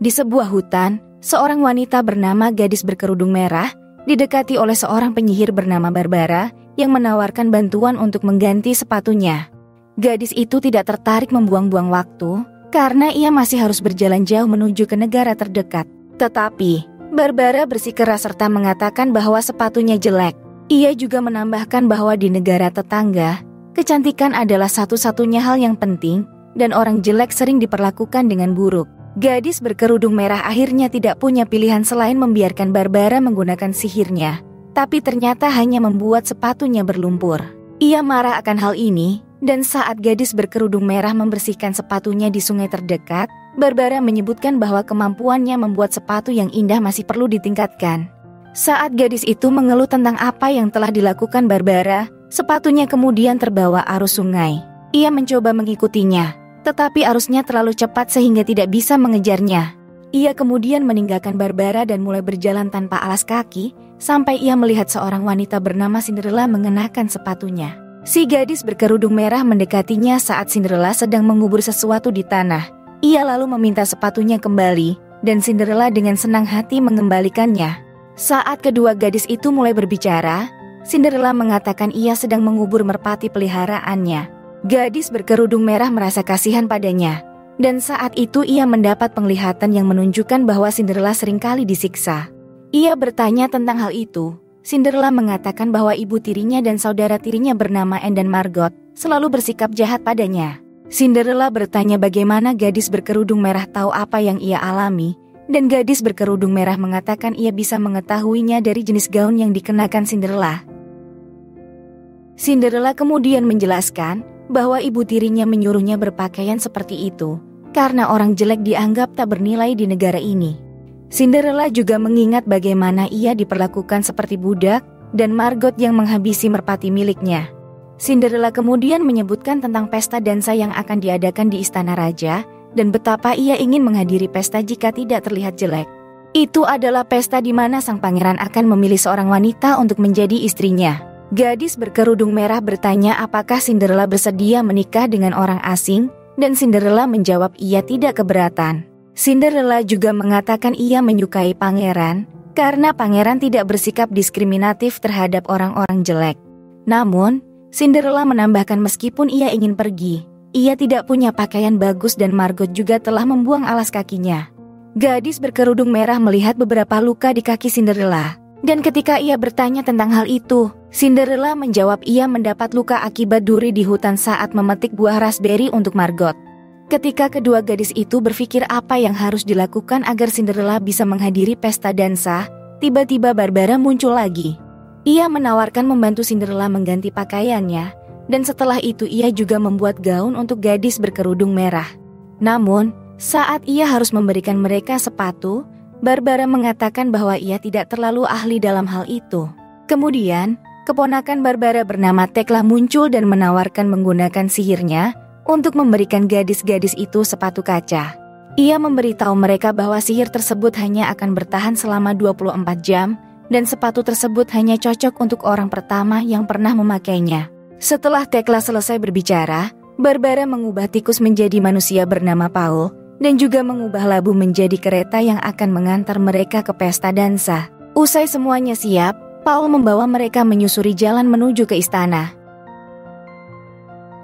Di sebuah hutan, seorang wanita bernama Gadis Berkerudung Merah didekati oleh seorang penyihir bernama Barbara yang menawarkan bantuan untuk mengganti sepatunya. Gadis itu tidak tertarik membuang-buang waktu karena ia masih harus berjalan jauh menuju ke negara terdekat. Tetapi Barbara bersikeras serta mengatakan bahwa sepatunya jelek. Ia juga menambahkan bahwa di negara tetangga, kecantikan adalah satu-satunya hal yang penting dan orang jelek sering diperlakukan dengan buruk. Gadis Berkerudung Merah akhirnya tidak punya pilihan selain membiarkan Barbara menggunakan sihirnya, tapi ternyata hanya membuat sepatunya berlumpur. Ia marah akan hal ini, dan saat Gadis Berkerudung Merah membersihkan sepatunya di sungai terdekat, Barbara menyebutkan bahwa kemampuannya membuat sepatu yang indah masih perlu ditingkatkan. Saat gadis itu mengeluh tentang apa yang telah dilakukan Barbara, sepatunya kemudian terbawa arus sungai. Ia mencoba mengikutinya, tetapi arusnya terlalu cepat sehingga tidak bisa mengejarnya. Ia kemudian meninggalkan Barbara dan mulai berjalan tanpa alas kaki, sampai ia melihat seorang wanita bernama Cinderella mengenakan sepatunya. Si Gadis Berkerudung Merah mendekatinya saat Cinderella sedang mengubur sesuatu di tanah. Ia lalu meminta sepatunya kembali, dan Cinderella dengan senang hati mengembalikannya. Saat kedua gadis itu mulai berbicara, Cinderella mengatakan ia sedang mengubur merpati peliharaannya. Gadis Berkerudung Merah merasa kasihan padanya, dan saat itu ia mendapat penglihatan yang menunjukkan bahwa Cinderella seringkali disiksa. Ia bertanya tentang hal itu. Cinderella mengatakan bahwa ibu tirinya dan saudara tirinya bernama Anne dan Margot selalu bersikap jahat padanya. Cinderella bertanya bagaimana Gadis Berkerudung Merah tahu apa yang ia alami, dan Gadis Berkerudung Merah mengatakan ia bisa mengetahuinya dari jenis gaun yang dikenakan Cinderella. Cinderella kemudian menjelaskan bahwa ibu tirinya menyuruhnya berpakaian seperti itu karena orang jelek dianggap tak bernilai di negara ini. Cinderella juga mengingat bagaimana ia diperlakukan seperti budak dan Margot yang menghabisi merpati miliknya. Cinderella kemudian menyebutkan tentang pesta dansa yang akan diadakan di istana raja dan betapa ia ingin menghadiri pesta jika tidak terlihat jelek. Itu adalah pesta di mana sang pangeran akan memilih seorang wanita untuk menjadi istrinya. Gadis Berkerudung Merah bertanya apakah Cinderella bersedia menikah dengan orang asing, dan Cinderella menjawab ia tidak keberatan. Cinderella juga mengatakan ia menyukai pangeran, karena pangeran tidak bersikap diskriminatif terhadap orang-orang jelek. Namun, Cinderella menambahkan meskipun ia ingin pergi, ia tidak punya pakaian bagus dan Margot juga telah membuang alas kakinya. Gadis Berkerudung Merah melihat beberapa luka di kaki Cinderella. Dan ketika ia bertanya tentang hal itu, Cinderella menjawab ia mendapat luka akibat duri di hutan saat memetik buah raspberry untuk Margot. Ketika kedua gadis itu berpikir apa yang harus dilakukan agar Cinderella bisa menghadiri pesta dansa, tiba-tiba Barbara muncul lagi. Ia menawarkan membantu Cinderella mengganti pakaiannya, dan setelah itu ia juga membuat gaun untuk Gadis Berkerudung Merah. Namun, saat ia harus memberikan mereka sepatu, Barbara mengatakan bahwa ia tidak terlalu ahli dalam hal itu. Kemudian, keponakan Barbara bernama Tekla muncul dan menawarkan menggunakan sihirnya untuk memberikan gadis-gadis itu sepatu kaca. Ia memberitahu mereka bahwa sihir tersebut hanya akan bertahan selama 24 jam, dan sepatu tersebut hanya cocok untuk orang pertama yang pernah memakainya. Setelah Tekla selesai berbicara, Barbara mengubah tikus menjadi manusia bernama Paul, dan juga mengubah labu menjadi kereta yang akan mengantar mereka ke pesta dansa. Usai semuanya siap, Paul membawa mereka menyusuri jalan menuju ke istana.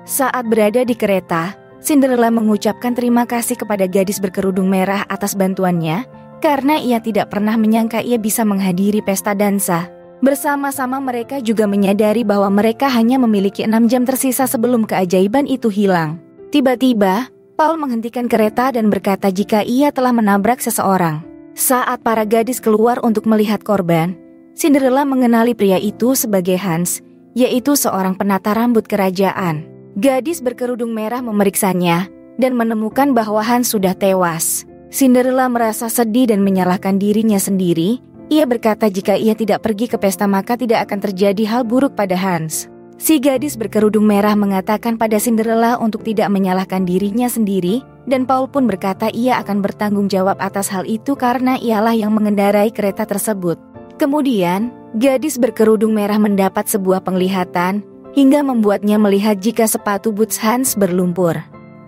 Saat berada di kereta, Cinderella mengucapkan terima kasih kepada Gadis Berkerudung Merah atas bantuannya, karena ia tidak pernah menyangka ia bisa menghadiri pesta dansa. Bersama-sama mereka juga menyadari bahwa mereka hanya memiliki 6 jam tersisa sebelum keajaiban itu hilang. Tiba-tiba, Paul menghentikan kereta dan berkata jika ia telah menabrak seseorang. Saat para gadis keluar untuk melihat korban, Cinderella mengenali pria itu sebagai Hans, yaitu seorang penata rambut kerajaan. Gadis Berkerudung Merah memeriksanya dan menemukan bahwa Hans sudah tewas. Cinderella merasa sedih dan menyalahkan dirinya sendiri. Ia berkata jika ia tidak pergi ke pesta maka tidak akan terjadi hal buruk pada Hans. Si Gadis Berkerudung Merah mengatakan pada Cinderella untuk tidak menyalahkan dirinya sendiri, dan Paul pun berkata ia akan bertanggung jawab atas hal itu karena ialah yang mengendarai kereta tersebut. Kemudian, Gadis Berkerudung Merah mendapat sebuah penglihatan, hingga membuatnya melihat jika sepatu boots Hans berlumpur.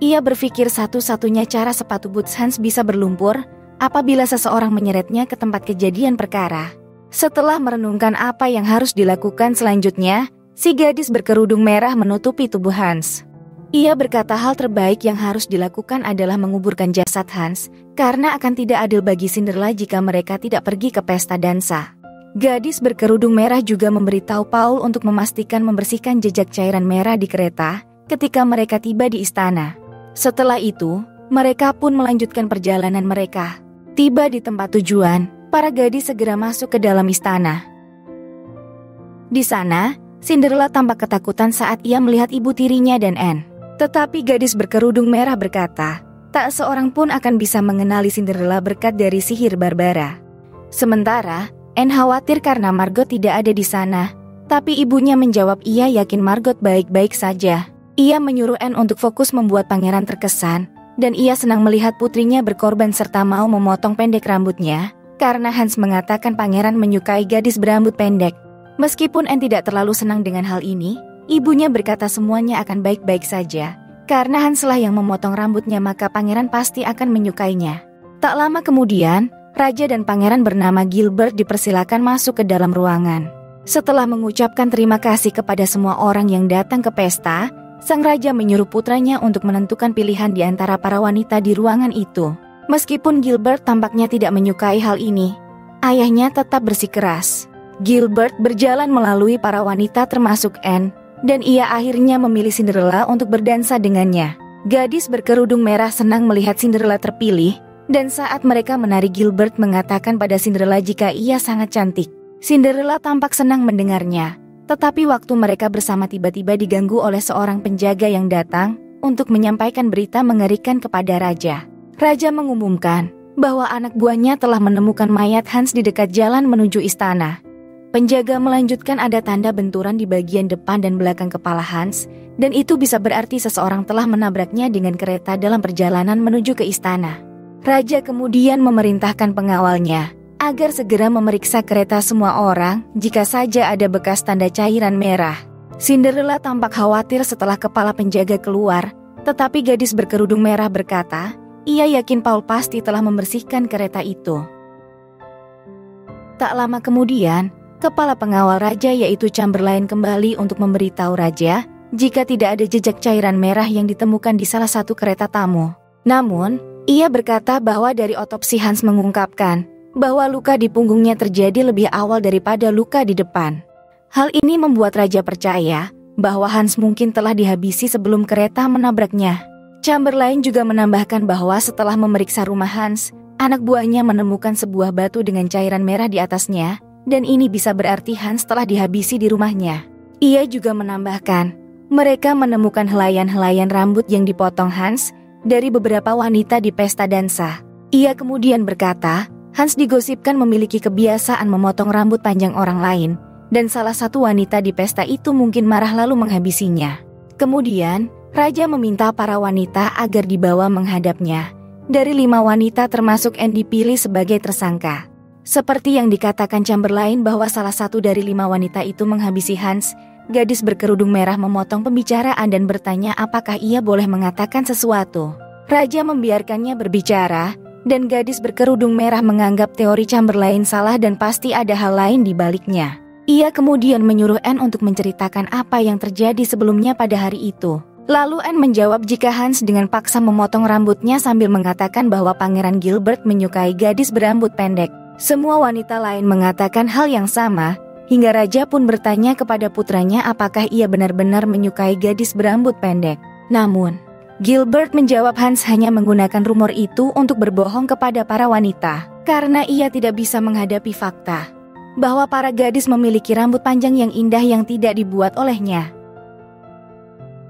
Ia berpikir satu-satunya cara sepatu boots Hans bisa berlumpur apabila seseorang menyeretnya ke tempat kejadian perkara. Setelah merenungkan apa yang harus dilakukan selanjutnya, si gadis berkerudung merah menutupi tubuh Hans. Ia berkata hal terbaik yang harus dilakukan adalah menguburkan jasad Hans, karena akan tidak adil bagi Cinderella jika mereka tidak pergi ke pesta dansa. Gadis berkerudung merah juga memberitahu Paul untuk memastikan membersihkan jejak cairan merah di kereta ketika mereka tiba di istana. Setelah itu, mereka pun melanjutkan perjalanan mereka. Tiba di tempat tujuan, para gadis segera masuk ke dalam istana. Di sana, Cinderella tampak ketakutan saat ia melihat ibu tirinya dan Anne. Tetapi gadis berkerudung merah berkata, tak seorang pun akan bisa mengenali Cinderella berkat dari sihir Barbara. Sementara, Anne khawatir karena Margot tidak ada di sana, tapi ibunya menjawab ia yakin Margot baik-baik saja. Ia menyuruh Anne untuk fokus membuat pangeran terkesan, dan ia senang melihat putrinya berkorban serta mau memotong pendek rambutnya, karena Hans mengatakan pangeran menyukai gadis berambut pendek. Meskipun Anne tidak terlalu senang dengan hal ini, ibunya berkata semuanya akan baik-baik saja, karena Hanslah yang memotong rambutnya maka pangeran pasti akan menyukainya. Tak lama kemudian, Raja dan pangeran bernama Gilbert dipersilakan masuk ke dalam ruangan. Setelah mengucapkan terima kasih kepada semua orang yang datang ke pesta, sang raja menyuruh putranya untuk menentukan pilihan di antara para wanita di ruangan itu. Meskipun Gilbert tampaknya tidak menyukai hal ini, ayahnya tetap bersikeras. Gilbert berjalan melalui para wanita termasuk Anne, dan ia akhirnya memilih Cinderella untuk berdansa dengannya. Gadis berkerudung merah senang melihat Cinderella terpilih, dan saat mereka menari Gilbert mengatakan pada Cinderella jika ia sangat cantik. Cinderella tampak senang mendengarnya, tetapi waktu mereka bersama tiba-tiba diganggu oleh seorang penjaga yang datang untuk menyampaikan berita mengerikan kepada raja. Raja mengumumkan bahwa anak buahnya telah menemukan mayat Hans di dekat jalan menuju istana. Penjaga melanjutkan ada tanda benturan di bagian depan dan belakang kepala Hans, dan itu bisa berarti seseorang telah menabraknya dengan kereta dalam perjalanan menuju ke istana. Raja kemudian memerintahkan pengawalnya agar segera memeriksa kereta semua orang jika saja ada bekas tanda cairan merah. Cinderella tampak khawatir setelah kepala penjaga keluar, tetapi gadis berkerudung merah berkata, ia yakin Paul pasti telah membersihkan kereta itu. Tak lama kemudian, kepala pengawal raja yaitu Chamberlain kembali untuk memberitahu raja jika tidak ada jejak cairan merah yang ditemukan di salah satu kereta tamu. Namun, ia berkata bahwa dari otopsi Hans mengungkapkan bahwa luka di punggungnya terjadi lebih awal daripada luka di depan. Hal ini membuat raja percaya bahwa Hans mungkin telah dihabisi sebelum kereta menabraknya. Chamberlain juga menambahkan bahwa setelah memeriksa rumah Hans, anak buahnya menemukan sebuah batu dengan cairan merah di atasnya, dan ini bisa berarti Hans telah dihabisi di rumahnya. Ia juga menambahkan, mereka menemukan helaian-helaian rambut yang dipotong Hans dari beberapa wanita di pesta dansa. Ia kemudian berkata, Hans digosipkan memiliki kebiasaan memotong rambut panjang orang lain, dan salah satu wanita di pesta itu mungkin marah lalu menghabisinya. Kemudian, raja meminta para wanita agar dibawa menghadapnya. Dari 5 wanita termasuk Anne dipilih sebagai tersangka. Seperti yang dikatakan Chamberlain bahwa salah satu dari 5 wanita itu menghabisi Hans, gadis berkerudung merah memotong pembicaraan dan bertanya apakah ia boleh mengatakan sesuatu. Raja membiarkannya berbicara, dan gadis berkerudung merah menganggap teori Chamberlain salah dan pasti ada hal lain di baliknya. Ia kemudian menyuruh Anne untuk menceritakan apa yang terjadi sebelumnya pada hari itu. Lalu Anne menjawab jika Hans dengan paksa memotong rambutnya sambil mengatakan bahwa Pangeran Gilbert menyukai gadis berambut pendek. Semua wanita lain mengatakan hal yang sama, hingga raja pun bertanya kepada putranya apakah ia benar-benar menyukai gadis berambut pendek. Namun, Gilbert menjawab Hans hanya menggunakan rumor itu untuk berbohong kepada para wanita, karena ia tidak bisa menghadapi fakta bahwa para gadis memiliki rambut panjang yang indah yang tidak dibuat olehnya.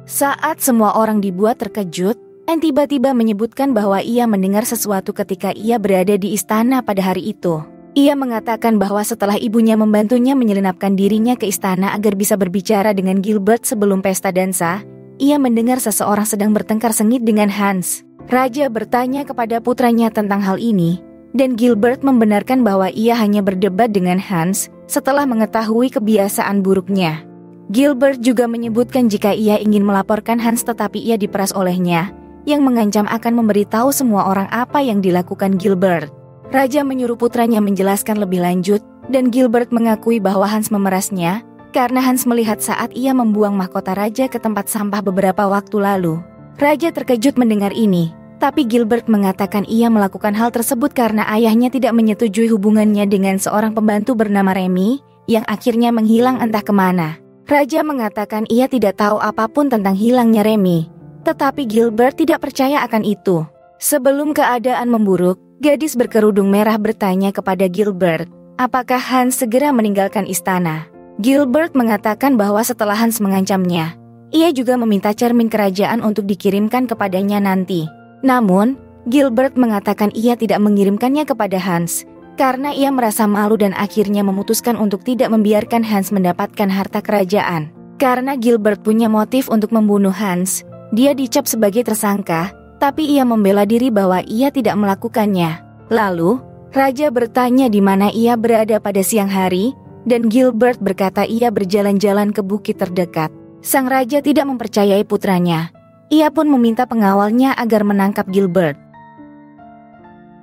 Saat semua orang dibuat terkejut, Anne tiba-tiba menyebutkan bahwa ia mendengar sesuatu ketika ia berada di istana pada hari itu. Ia mengatakan bahwa setelah ibunya membantunya menyelinapkan dirinya ke istana agar bisa berbicara dengan Gilbert sebelum pesta dansa, ia mendengar seseorang sedang bertengkar sengit dengan Hans. Raja bertanya kepada putranya tentang hal ini, dan Gilbert membenarkan bahwa ia hanya berdebat dengan Hans setelah mengetahui kebiasaan buruknya. Gilbert juga menyebutkan jika ia ingin melaporkan Hans tetapi ia diperas olehnya, yang mengancam akan memberitahu semua orang apa yang dilakukan Gilbert. Raja menyuruh putranya menjelaskan lebih lanjut, dan Gilbert mengakui bahwa Hans memerasnya, karena Hans melihat saat ia membuang mahkota raja ke tempat sampah beberapa waktu lalu. Raja terkejut mendengar ini, tapi Gilbert mengatakan ia melakukan hal tersebut karena ayahnya tidak menyetujui hubungannya dengan seorang pembantu bernama Remy, yang akhirnya menghilang entah kemana. Raja mengatakan ia tidak tahu apapun tentang hilangnya Remy, tetapi Gilbert tidak percaya akan itu. Sebelum keadaan memburuk, gadis berkerudung merah bertanya kepada Gilbert, apakah Hans segera meninggalkan istana. Gilbert mengatakan bahwa setelah Hans mengancamnya, ia juga meminta cermin kerajaan untuk dikirimkan kepadanya nanti. Namun, Gilbert mengatakan ia tidak mengirimkannya kepada Hans, karena ia merasa malu dan akhirnya memutuskan untuk tidak membiarkan Hans mendapatkan harta kerajaan. Karena Gilbert punya motif untuk membunuh Hans, dia dicap sebagai tersangka, tapi ia membela diri bahwa ia tidak melakukannya. Lalu, Raja bertanya di mana ia berada pada siang hari, dan Gilbert berkata ia berjalan-jalan ke bukit terdekat. Sang Raja tidak mempercayai putranya. Ia pun meminta pengawalnya agar menangkap Gilbert.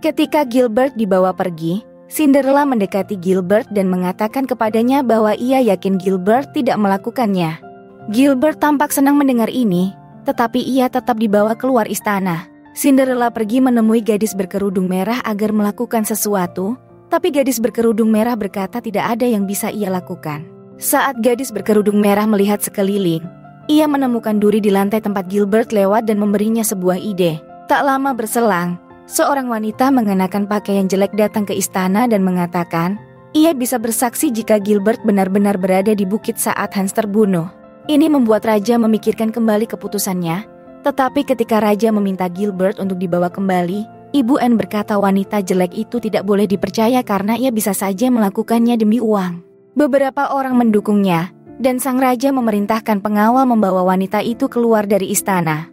Ketika Gilbert dibawa pergi, Cinderella mendekati Gilbert dan mengatakan kepadanya bahwa ia yakin Gilbert tidak melakukannya. Gilbert tampak senang mendengar ini, tetapi ia tetap dibawa keluar istana. Cinderella pergi menemui gadis berkerudung merah agar melakukan sesuatu, tapi gadis berkerudung merah berkata tidak ada yang bisa ia lakukan. Saat gadis berkerudung merah melihat sekeliling, ia menemukan duri di lantai tempat Gilbert lewat dan memberinya sebuah ide. Tak lama berselang, seorang wanita mengenakan pakaian jelek datang ke istana dan mengatakan, ia bisa bersaksi jika Gilbert benar-benar berada di bukit saat Hans terbunuh. Ini membuat Raja memikirkan kembali keputusannya, tetapi ketika Raja meminta Gilbert untuk dibawa kembali, Ibu Anne berkata wanita jelek itu tidak boleh dipercaya karena ia bisa saja melakukannya demi uang. Beberapa orang mendukungnya, dan sang Raja memerintahkan pengawal membawa wanita itu keluar dari istana.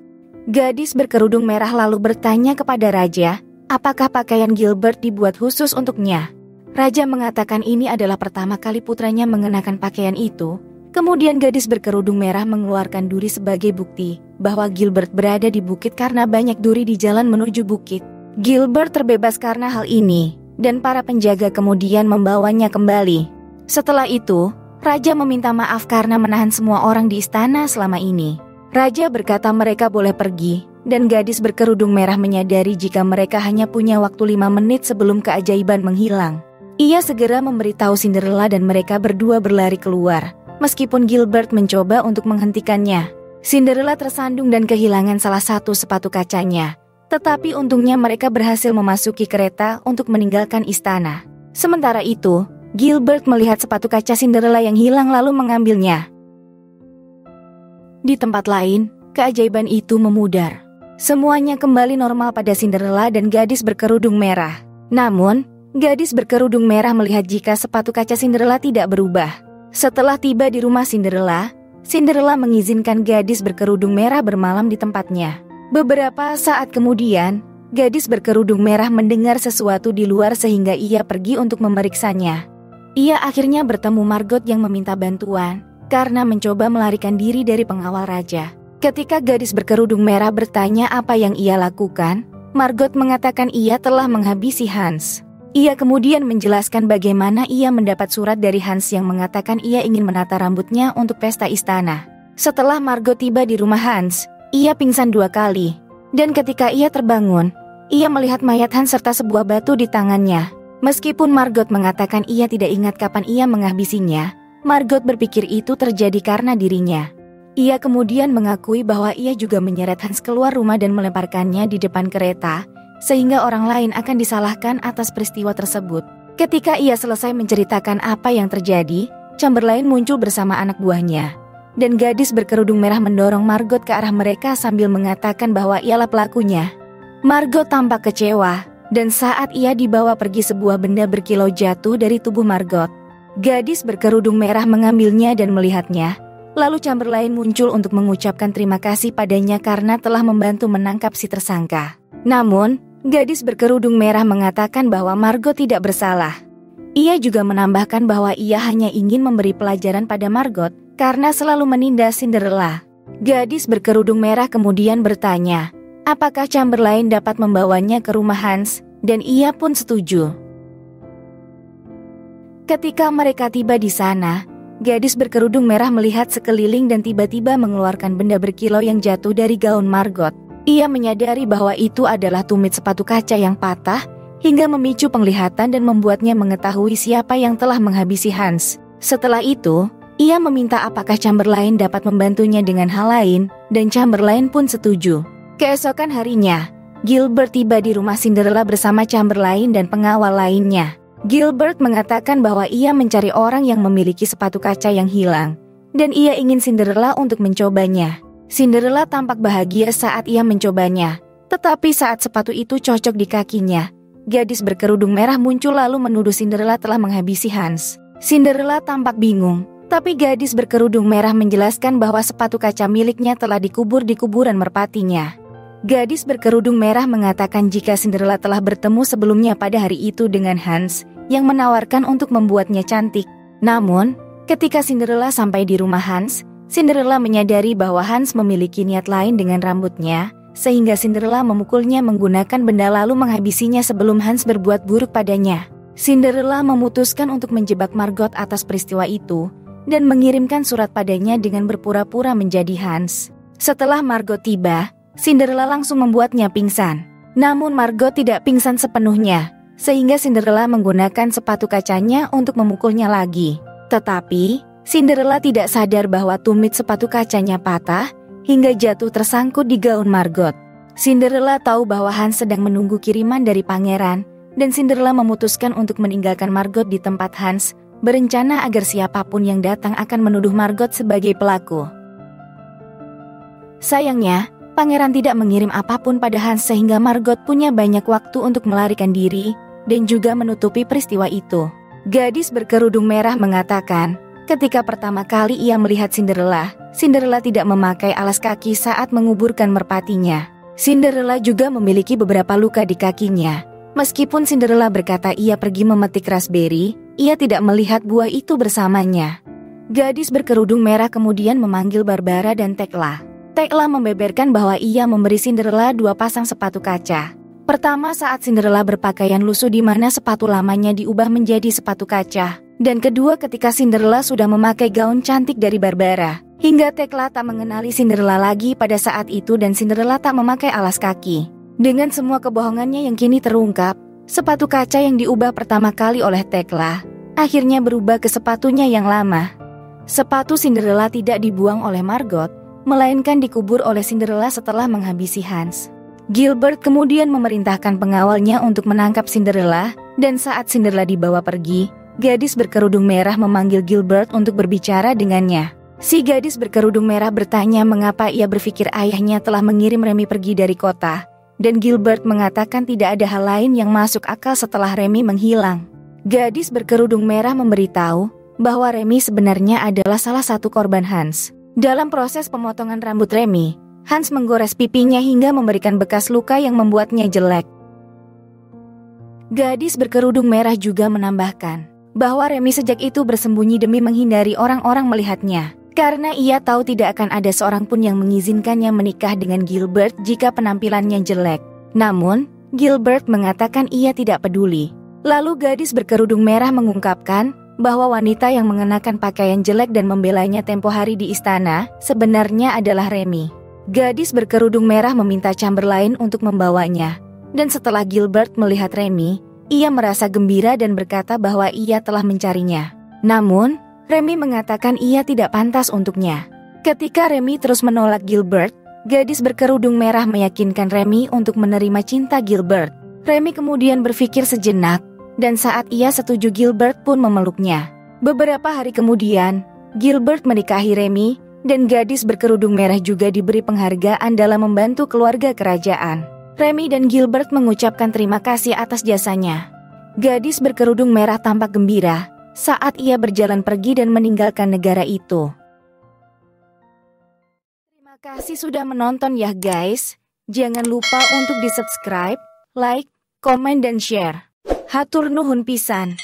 Gadis berkerudung merah lalu bertanya kepada Raja, apakah pakaian Gilbert dibuat khusus untuknya? Raja mengatakan ini adalah pertama kali putranya mengenakan pakaian itu. Kemudian gadis berkerudung merah mengeluarkan duri sebagai bukti bahwa Gilbert berada di bukit karena banyak duri di jalan menuju bukit. Gilbert terbebas karena hal ini, dan para penjaga kemudian membawanya kembali. Setelah itu, Raja meminta maaf karena menahan semua orang di istana selama ini. Raja berkata mereka boleh pergi, dan gadis berkerudung merah menyadari jika mereka hanya punya waktu 5 menit sebelum keajaiban menghilang. Ia segera memberitahu Cinderella dan mereka berdua berlari keluar. Meskipun Gilbert mencoba untuk menghentikannya, Cinderella tersandung dan kehilangan salah satu sepatu kacanya. Tetapi untungnya mereka berhasil memasuki kereta untuk meninggalkan istana. Sementara itu, Gilbert melihat sepatu kaca Cinderella yang hilang lalu mengambilnya. Di tempat lain, keajaiban itu memudar. Semuanya kembali normal pada Cinderella dan gadis berkerudung merah. Namun, gadis berkerudung merah melihat jika sepatu kaca Cinderella tidak berubah. Setelah tiba di rumah Cinderella, Cinderella mengizinkan gadis berkerudung merah bermalam di tempatnya. Beberapa saat kemudian, gadis berkerudung merah mendengar sesuatu di luar sehingga ia pergi untuk memeriksanya. Ia akhirnya bertemu Margot yang meminta bantuan karena mencoba melarikan diri dari pengawal raja. Ketika gadis berkerudung merah bertanya apa yang ia lakukan, Margot mengatakan ia telah menghabisi Hans. Ia kemudian menjelaskan bagaimana ia mendapat surat dari Hans yang mengatakan ia ingin menata rambutnya untuk pesta istana. Setelah Margot tiba di rumah Hans, ia pingsan 2 kali. Dan ketika ia terbangun, ia melihat mayat Hans serta sebuah batu di tangannya. Meskipun Margot mengatakan ia tidak ingat kapan ia menghabisinya, Margot berpikir itu terjadi karena dirinya. Ia kemudian mengakui bahwa ia juga menyeret Hans keluar rumah dan melemparkannya di depan kereta, sehingga orang lain akan disalahkan atas peristiwa tersebut. Ketika ia selesai menceritakan apa yang terjadi, Chamberlain muncul bersama anak buahnya. Dan gadis berkerudung merah mendorong Margot ke arah mereka sambil mengatakan bahwa ialah pelakunya. Margot tampak kecewa, dan saat ia dibawa pergi sebuah benda berkilau jatuh dari tubuh Margot. Gadis berkerudung merah mengambilnya dan melihatnya. Lalu Chamberlain muncul untuk mengucapkan terima kasih padanya karena telah membantu menangkap si tersangka. Namun, gadis berkerudung merah mengatakan bahwa Margot tidak bersalah. Ia juga menambahkan bahwa ia hanya ingin memberi pelajaran pada Margot karena selalu menindas Cinderella. Gadis berkerudung merah kemudian bertanya, apakah Chamberlain dapat membawanya ke rumah Hans dan ia pun setuju. Ketika mereka tiba di sana, gadis berkerudung merah melihat sekeliling dan tiba-tiba mengeluarkan benda berkilau yang jatuh dari gaun Margot. Ia menyadari bahwa itu adalah tumit sepatu kaca yang patah, hingga memicu penglihatan dan membuatnya mengetahui siapa yang telah menghabisi Hans. Setelah itu, ia meminta apakah Chamberlain dapat membantunya dengan hal lain, dan Chamberlain pun setuju. Keesokan harinya, Gilbert tiba di rumah Cinderella bersama Chamberlain dan pengawal lainnya. Gilbert mengatakan bahwa ia mencari orang yang memiliki sepatu kaca yang hilang, dan ia ingin Cinderella untuk mencobanya. Cinderella tampak bahagia saat ia mencobanya, tetapi saat sepatu itu cocok di kakinya, gadis berkerudung merah muncul lalu menuduh Cinderella telah menghabisi Hans. Cinderella tampak bingung, tapi gadis berkerudung merah menjelaskan bahwa sepatu kaca miliknya telah dikubur di kuburan merpatinya. Gadis berkerudung merah mengatakan jika Cinderella telah bertemu sebelumnya pada hari itu dengan Hans, yang menawarkan untuk membuatnya cantik. Namun, ketika Cinderella sampai di rumah Hans, Cinderella menyadari bahwa Hans memiliki niat lain dengan rambutnya, sehingga Cinderella memukulnya menggunakan benda lalu menghabisinya sebelum Hans berbuat buruk padanya. Cinderella memutuskan untuk menjebak Margot atas peristiwa itu, dan mengirimkan surat padanya dengan berpura-pura menjadi Hans. Setelah Margot tiba, Cinderella langsung membuatnya pingsan. Namun Margot tidak pingsan sepenuhnya, sehingga Cinderella menggunakan sepatu kacanya untuk memukulnya lagi. Tetapi, Cinderella tidak sadar bahwa tumit sepatu kacanya patah, hingga jatuh tersangkut di gaun Margot. Cinderella tahu bahwa Hans sedang menunggu kiriman dari pangeran, dan Cinderella memutuskan untuk meninggalkan Margot di tempat Hans, berencana agar siapapun yang datang akan menuduh Margot sebagai pelaku. Sayangnya, pangeran tidak mengirim apapun pada Hans sehingga Margot punya banyak waktu untuk melarikan diri dan juga menutupi peristiwa itu. Gadis berkerudung merah mengatakan, ketika pertama kali ia melihat Cinderella, Cinderella tidak memakai alas kaki saat menguburkan merpatinya. Cinderella juga memiliki beberapa luka di kakinya. Meskipun Cinderella berkata ia pergi memetik raspberry, ia tidak melihat buah itu bersamanya. Gadis berkerudung merah kemudian memanggil Barbara dan Tekla. Tekla membeberkan bahwa ia memberi Cinderella 2 pasang sepatu kaca. Pertama saat Cinderella berpakaian lusuh di mana sepatu lamanya diubah menjadi sepatu kaca. Dan kedua ketika Cinderella sudah memakai gaun cantik dari Barbara. Hingga Tekla tak mengenali Cinderella lagi pada saat itu dan Cinderella tak memakai alas kaki. Dengan semua kebohongannya yang kini terungkap, sepatu kaca yang diubah pertama kali oleh Tekla akhirnya berubah ke sepatunya yang lama. Sepatu Cinderella tidak dibuang oleh Margot, melainkan dikubur oleh Cinderella setelah menghabisi Hans. Gilbert kemudian memerintahkan pengawalnya untuk menangkap Cinderella, dan saat Cinderella dibawa pergi, gadis berkerudung merah memanggil Gilbert untuk berbicara dengannya. Si gadis berkerudung merah bertanya mengapa ia berpikir ayahnya telah mengirim Remy pergi dari kota, dan Gilbert mengatakan tidak ada hal lain yang masuk akal setelah Remy menghilang. Gadis berkerudung merah memberitahu bahwa Remy sebenarnya adalah salah satu korban Hans. Dalam proses pemotongan rambut Remy, Hans menggores pipinya hingga memberikan bekas luka yang membuatnya jelek. Gadis berkerudung merah juga menambahkan bahwa Remy sejak itu bersembunyi demi menghindari orang-orang melihatnya, karena ia tahu tidak akan ada seorang pun yang mengizinkannya menikah dengan Gilbert jika penampilannya jelek. Namun, Gilbert mengatakan ia tidak peduli. Lalu gadis berkerudung merah mengungkapkan bahwa wanita yang mengenakan pakaian jelek dan membelanya tempo hari di istana sebenarnya adalah Remy. Gadis berkerudung merah meminta Chamberlain untuk membawanya, dan setelah Gilbert melihat Remy, ia merasa gembira dan berkata bahwa ia telah mencarinya. Namun, Remy mengatakan ia tidak pantas untuknya. Ketika Remy terus menolak Gilbert, gadis berkerudung merah meyakinkan Remy untuk menerima cinta Gilbert. Remy kemudian berpikir sejenak, dan saat ia setuju Gilbert pun memeluknya. Beberapa hari kemudian, Gilbert menikahi Remy, dan gadis berkerudung merah juga diberi penghargaan dalam membantu keluarga kerajaan. Remy dan Gilbert mengucapkan terima kasih atas jasanya. Gadis berkerudung merah tampak gembira saat ia berjalan pergi dan meninggalkan negara itu. Terima kasih sudah menonton ya guys. Jangan lupa untuk di subscribe, like, komen dan share. Hatur nuhun pisan.